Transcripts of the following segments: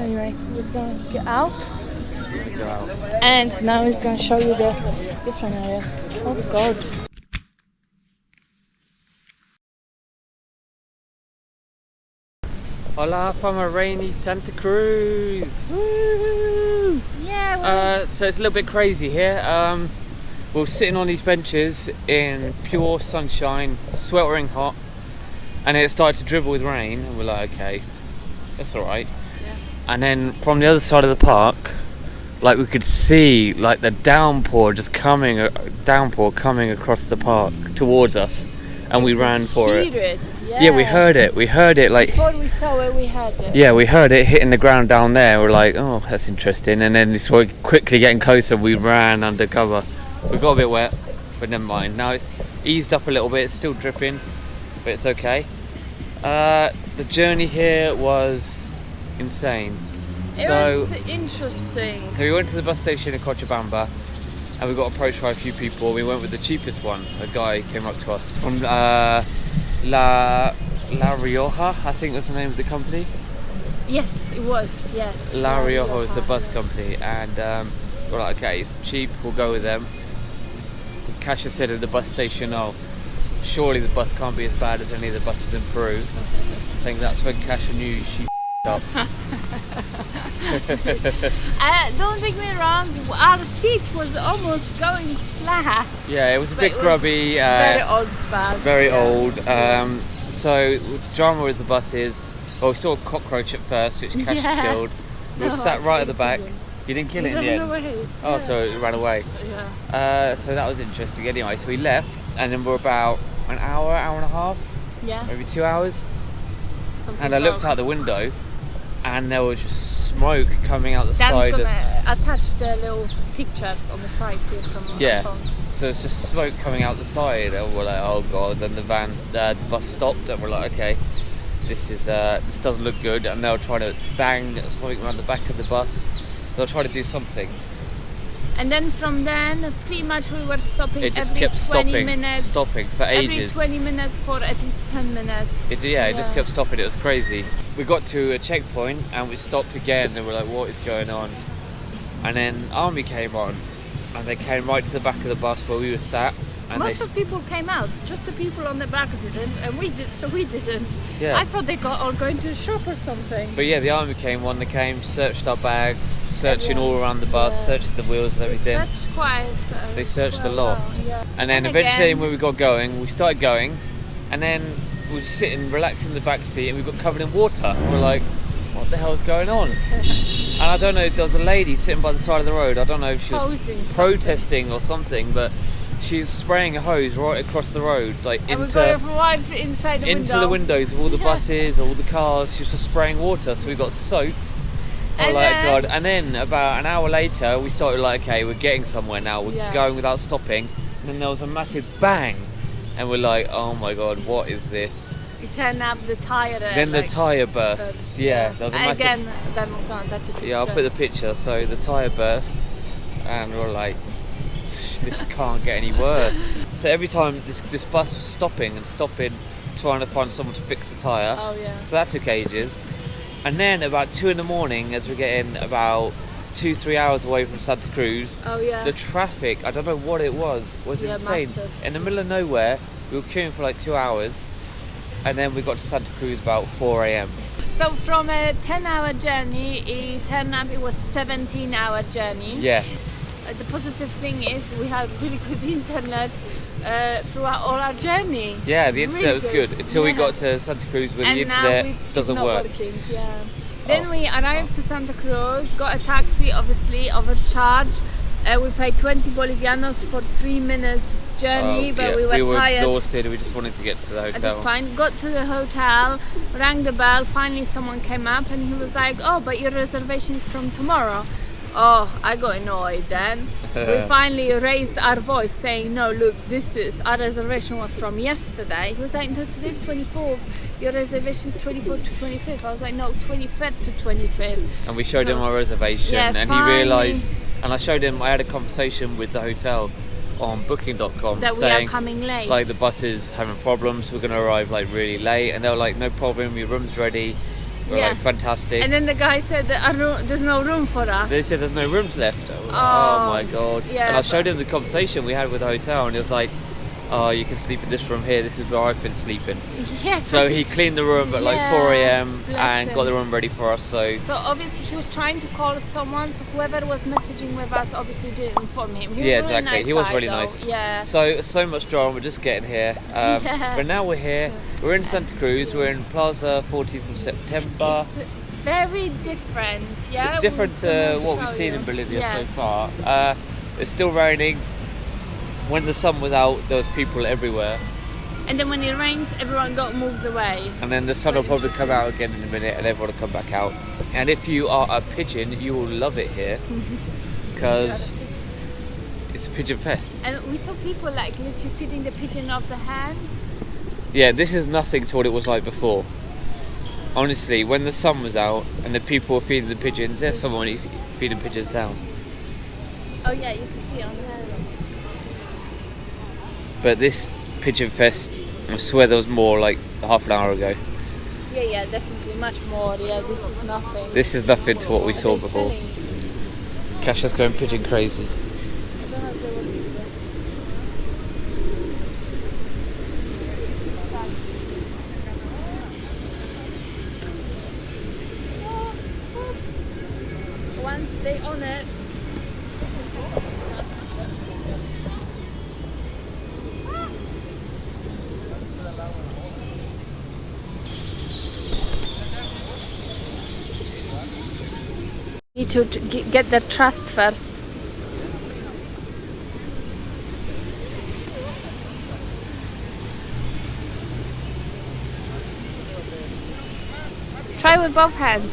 Anyway, he's gonna get out. Go out. And now he's gonna show you the different areas. Oh god. Hola from a rainy Santa Cruz. Woo! Yeah. So it's a little bit crazy here. We're sitting on these benches in pure sunshine, sweltering hot, and it started to dribble with rain, and we're like, okay, that's all right. Yeah. And then from the other side of the park, like we could see like the downpour coming across the park towards us, and we ran for it. Yeah, we heard it. We heard it like before we saw it, we heard it. Yeah, we heard it hitting the ground down there. We're like, oh, that's interesting. And then we saw it quickly getting closer. We ran under cover. We got a bit wet, but never mind. Now it's eased up a little bit. It's still dripping, but it's okay. The journey here was insane. It was interesting. So we went to the bus station in Cochabamba, and we got approached by a few people. We went with the cheapest one. A guy came up to us from La Rioja, I think was the name of the company. Yes, it was. Yes. La Rioja was the bus company, and we're like, okay, it's cheap. We'll go with them. Kasha said at the bus station, "Oh, surely the bus can't be as bad as any of the buses in Peru." I think that's when Kasha knew she up. Don't take me wrong, our seat was almost going flat. Yeah, it was a bit grubby. Very old bus. Very old. So the drama with the bus is, well, we saw a cockroach at first, which Kasha killed. We were sat right at the back. You didn't kill it in the end? Away. Oh, yeah. So it ran away. Yeah. So that was interesting. Anyway, so we left, and then we're about an hour and a half, maybe 2 hours. And I looked out the window, and there was just smoke coming out the side. I'm gonna attach the little pictures on the side here from our phones. So it's just smoke coming out the side, and we're like, oh god. Then the bus stopped, and we're like, okay, this doesn't look good. And they'll try to bang something around the back of the bus. They'll try to do something. And then from then, pretty much we were stopping. It just every kept 20 minutes, stopping for ages. Every 20 minutes for at least 10 minutes. It just kept stopping. It was crazy. We got to a checkpoint and we stopped again, and we're like, what is going on? And then army came on, and they came right to the back of the bus where we were sat. And most of the people came out, just the people on the back didn't, and we didn't. Yeah. I thought they got all going to a shop or something. But yeah, the army came on. They came, searched our bags, searching all around the bus, searched the wheels and everything. They searched a lot. Yeah. And then eventually, when we got going, we started going, and then we were sitting, relaxing in the back seat, and we got covered in water. And we're like, what the hell's going on? And I don't know, there was a lady sitting by the side of the road. I don't know if she was protesting or something, but she was spraying a hose right across the road, like into the windows of all the buses, all the cars. She was just spraying water, so we got soaked. Oh, like God. And then about an hour later, we started like, okay, we're getting somewhere now. We're going without stopping. And then there was a massive bang, and we're like, oh my God, what is this? We turned up the tire. Then the tire burst. Yeah, there was a massive. Again, then we're gonna touch a picture. Yeah, I'll put the picture. So the tire burst, and we're like, this can't get any worse. So every time this bus was stopping, trying to find someone to fix the tyre. Oh yeah. So that took ages. And then about 2 in the morning, as we're getting about 2-3 hours away from Santa Cruz, the traffic, I don't know what it was insane. Massive. In the middle of nowhere, we were queuing for like 2 hours, and then we got to Santa Cruz about 4 a.m. So from a 10-hour journey, it was 17-hour journey. Yeah. The positive thing is we had really good internet throughout all our journey. Yeah, the internet was good until we got to Santa Cruz, where the internet doesn't work. Then we arrived to Santa Cruz, got a taxi, obviously overcharged. We paid 20 bolivianos for 3 minutes journey, but we were tired. Exhausted. We just wanted to get to the hotel. At this point, got to the hotel, rang the bell. Finally, someone came up and he was like, "Oh, but your reservation is from tomorrow." Oh, I got annoyed then. We finally raised our voice saying, no, look, our reservation was from yesterday. He was like, no, today's 24th. Your reservation is 24th to 25th. I was like, no, 23rd to 25th. And we showed him our reservation, and he realised, and I had a conversation with the hotel on booking.com that saying, we are coming late. Like, the bus is having problems, we're going to arrive like really late. And they were like, no problem, your room's ready. We're like, fantastic. And then the guy said that there's no room for us. They said there's no rooms left. Oh my god. Yeah, and I showed him the conversation we had with the hotel, and he was like, oh, you can sleep in this room here, this is where I've been sleeping. Yes. So he cleaned the room at like 4 a.m. and him. got the room ready for us. So obviously he was trying to call someone, so whoever was messaging with us obviously didn't inform him. He was yeah, really exactly. Nice he was guy, really though. nice. Yeah. So much drama, we're just getting here. But now we're here. We're in Santa Cruz. We're in Plaza 14th of September. It's very different. Yeah. It's different to what we've seen in Bolivia so far. It's still raining. When the sun was out, there was people everywhere. And then when it rains, everyone moves away. And then the sun will probably come out again in a minute, and everyone will come back out. And if you are a pigeon, you will love it here because it's a pigeon fest. And we saw people like literally feeding the pigeon off the hands. Yeah, this is nothing to what it was like before. Honestly, when the sun was out and the people were feeding the pigeons, there's someone feeding pigeons down. Oh yeah, you can see on there. But this pigeon fest, I swear there was more like half an hour ago. Yeah, definitely much more. Yeah, this is nothing. This is nothing to what we saw before. Kasha's going pigeon crazy. I don't know if they will be there. Once they own it. Need to get their trust first. Try with both hands.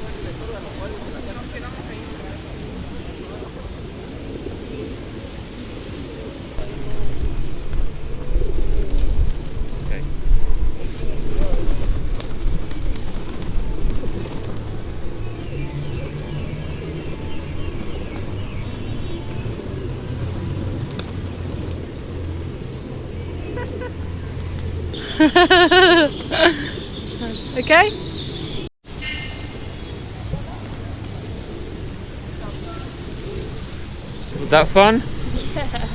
Okay? Was that fun? Yeah.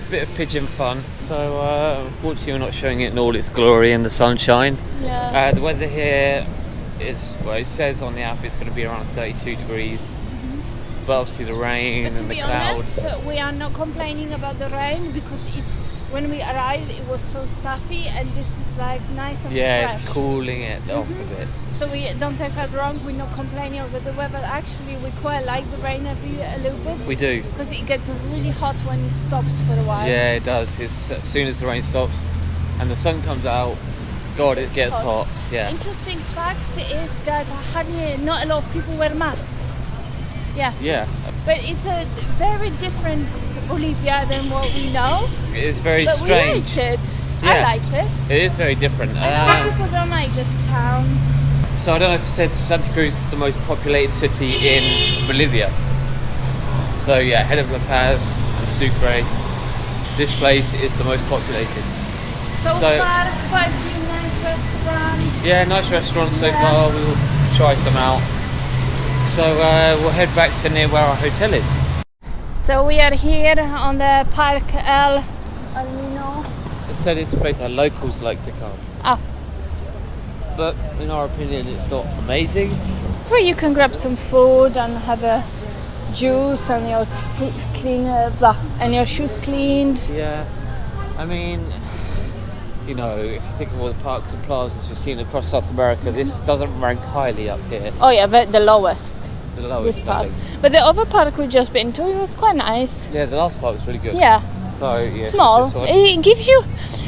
Bit of pigeon fun. So unfortunately we're not showing it in all its glory in the sunshine. Yeah. The weather here is, well, it says on the app it's going to be around 32 degrees. But obviously the rain and the clouds. Honest, we are not complaining about the rain because when we arrived it was so stuffy, and this is like nice and fresh. It's cooling it off a bit. So we don't take us wrong, we're not complaining about the weather. Actually, we quite like the rain a little bit. We do. Because it gets really hot when it stops for a while. Yeah, it does. As soon as the rain stops and the sun comes out, God, it gets hot. Yeah. Interesting fact is that hardly not a lot of people wear masks. Yeah. Yeah. But it's a very different Bolivia than what we know. It is very but strange. We like it. Yeah. I like it. It is very different. I know people don't like this town. So I don't know if I said Santa Cruz is the most populated city in Bolivia. So yeah, ahead of La Paz and Sucre, this place is the most populated. So far, quite a few nice restaurants. Yeah, nice restaurants so far. We will try some out. So we'll head back to near where our hotel is. So we are here on the Park El Nino. It said it's a place where locals like to come. Oh. But in our opinion, it's not amazing. It's where you can grab some food and have a juice and your and your shoes cleaned. Yeah, I mean, you know, if you think of all the parks and plazas we've seen across South America, this doesn't rank highly up here. Oh yeah, the lowest. The lowest, this park. But the other park we just been to, it was quite nice. Yeah, the last park was really good. Yeah. So yeah, small. It gives you.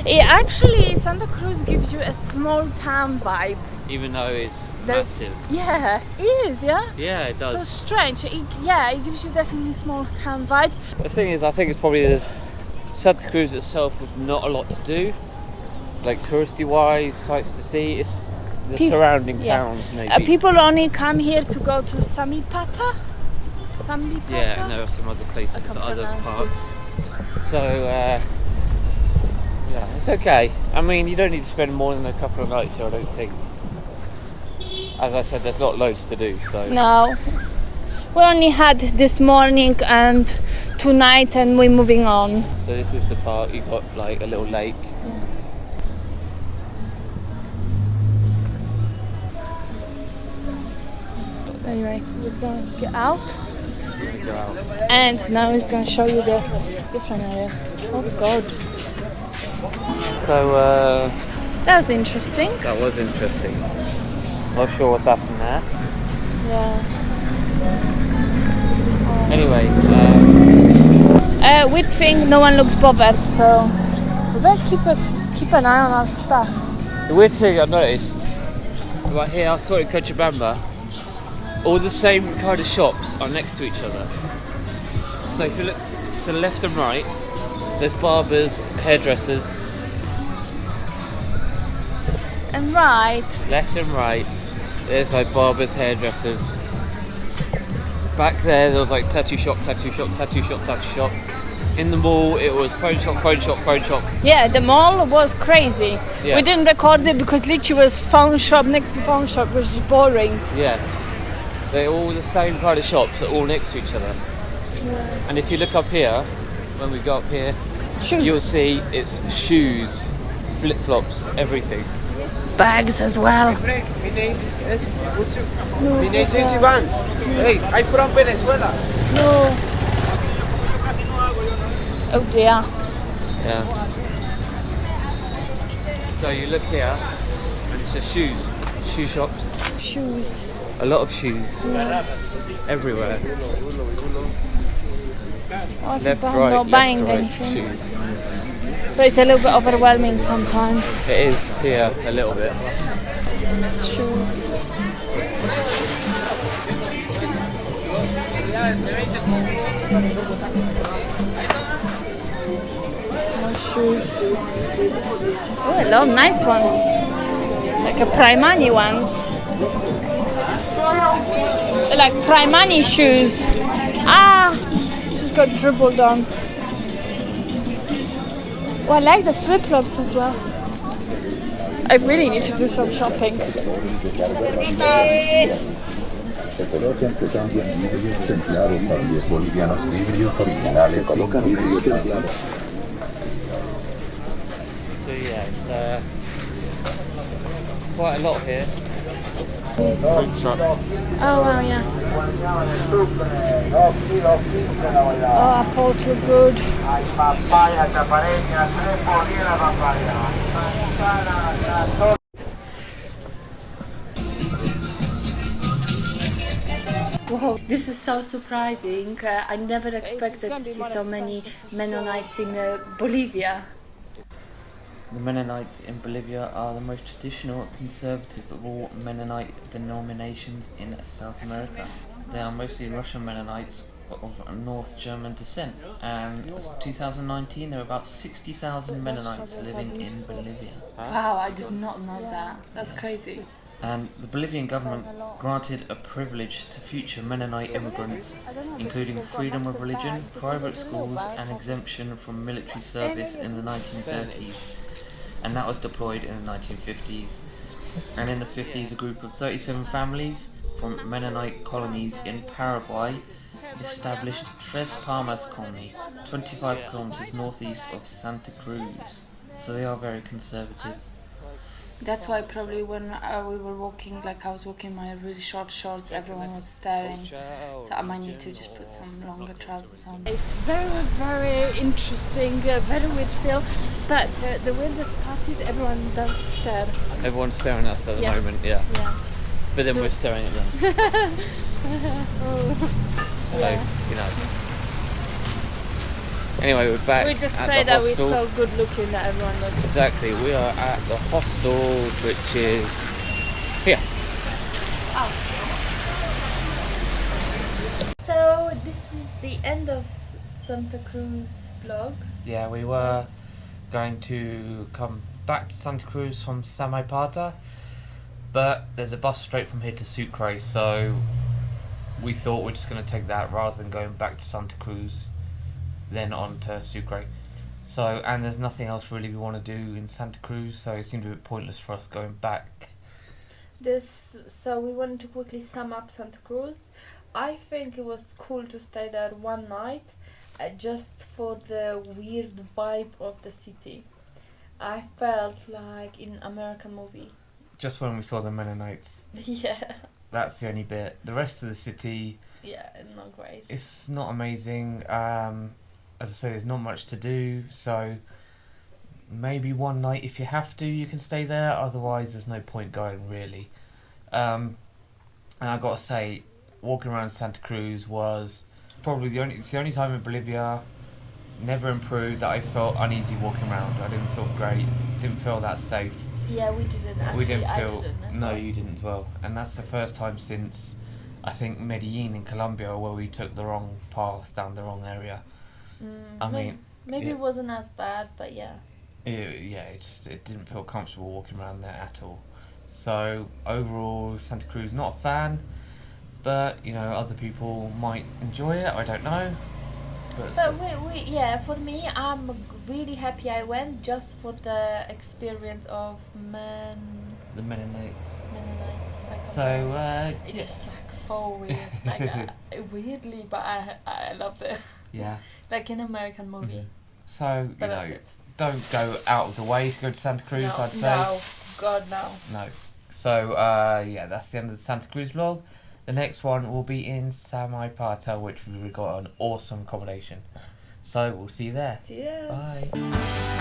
Actually, Santa Cruz gives you a small town vibe. Even though it's massive. Yeah, it is. Yeah. Yeah, it does. So strange. It gives you definitely small town vibes. The thing is, I think it's probably Santa Cruz itself was not a lot to do, like touristy wise, sights to see. It's the surrounding towns, maybe. People only come here to go to Samipata. Yeah, and there are some other places, other parks. So yeah, it's okay. I mean, you don't need to spend more than a couple of nights here, I don't think. as I said, there's not loads to do. So No. We only had this morning and tonight, and we're moving on. So this is the park. You've got like a little lake. Anyway, we're going to get out. Go out. And now he's going to show you the different areas. Oh God. So That was interesting. that was interesting. Not sure what's happened there. Yeah. Anyway, Weird thing, no one looks bothered, so we better keep an eye on our stuff. the weird thing I noticed right here, I saw it in Cochabamba, all the same kind of shops are next to each other. So if you look to the left and right, there's barbers, hairdressers. And right. Left and right, there's like barbers, hairdressers. Back there was like tattoo shop, tattoo shop, tattoo shop, tattoo shop. In the mall, it was phone shop, phone shop, phone shop. Yeah, the mall was crazy. Yeah. We didn't record it because literally was phone shop next to phone shop, which is boring. Yeah, they're all the same kind of shops, are all next to each other. Yeah. And if you look up here, when we go up here, Shoes. you'll see it's shoes, flip-flops, everything. Bags as well. My name is Ivan. Hey, I'm from Venezuela. No. Oh dear. Yeah. So you look here, and it's just shoes, shoe shops, Shoes. a lot of shoes, everywhere. Oh, Left, I'm right, not left, buying right, anything. shoes. But it's a little bit overwhelming sometimes. It is here a little bit. Shoes. More shoes. Oh, a lot of nice ones. Like a Primani ones. They're like Primani shoes. Ah! Just got dribbled on. Oh, I like the flip-flops as well. I really need to do some shopping. Se colocan, se cambian vidrios templados a 10 bolivianos, vidrios originales. Se colocan vidrios templados. So yeah, it's quite a lot here. Food truck. Oh wow, yeah. Oh, apples look good. Wow, this is so surprising. I never expected to see so many Mennonites in Bolivia. The Mennonites in Bolivia are the most traditional conservative of all Mennonite denominations in South America. They are mostly Russian Mennonites of North German descent, and as of 2019 there are about 60,000 Mennonites living in Bolivia. Wow, I did not know that. That's crazy. And the Bolivian government granted a privilege to future Mennonite immigrants, including freedom of religion, private schools, and exemption from military service in the 1930s. And that was deployed in the 1950s. And in the 50s, a group of 37 families from Mennonite colonies in Paraguay established Tres Palmas colony, 25 kilometers northeast of Santa Cruz. So they are very conservative. That's why probably when we were walking, like I was walking in my really short shorts, everyone was staring. So I might need to just put some longer trousers on. It's very, very interesting, very weird feel. But the weirdest part is everyone does stare. Everyone's staring at us at the moment, yeah. But then we're staring at them. So, you know. Anyway, we're back. We just at say the that hostel. we're so good looking that everyone looks. Exactly, we are at the hostel, which is here. So this is the end of Santa Cruz vlog. Yeah, we were going to come back to Santa Cruz from Samaipata, but there's a bus straight from here to Sucre, so we thought we're just going to take that rather than going back to Santa Cruz, then on to Sucre. So, and there's nothing else really we want to do in Santa Cruz, so it seemed a bit pointless for us going back. So we wanted to quickly sum up Santa Cruz. I think it was cool to stay there one night, just for the weird vibe of the city. I felt like in American movie. Just when we saw the Mennonites. Yeah. That's the only bit. The rest of the city, Yeah, not great. it's not amazing. As I say, there's not much to do, so maybe one night if you have to, you can stay there. Otherwise, there's no point going really. And I gotta say, walking around Santa Cruz was probably it's the only time in Bolivia, never improved, that I felt uneasy walking around. I didn't feel great. Didn't feel that safe. Yeah, we didn't actually. We didn't I feel. didn't as No, well. you didn't as well. And that's the first time since I think Medellin in Colombia where we took the wrong path down the wrong area. I mean, maybe yeah. it wasn't as bad, but yeah. It didn't feel comfortable walking around there at all. So overall, Santa Cruz, not a fan, but other people might enjoy it. I don't know. But yeah, for me, I'm really happy I went just for the experience of the Mennonites. Mennonites. So it's just like so weird, like weirdly, but I loved it. Yeah. Like an American movie. Mm-hmm. So But that's it. don't go out of the way to go to Santa Cruz. No, I'd say. no, God no. No. So that's the end of the Santa Cruz vlog. The next one will be in Samaipata, which we got an awesome accommodation. So we'll see you there. See ya. Bye.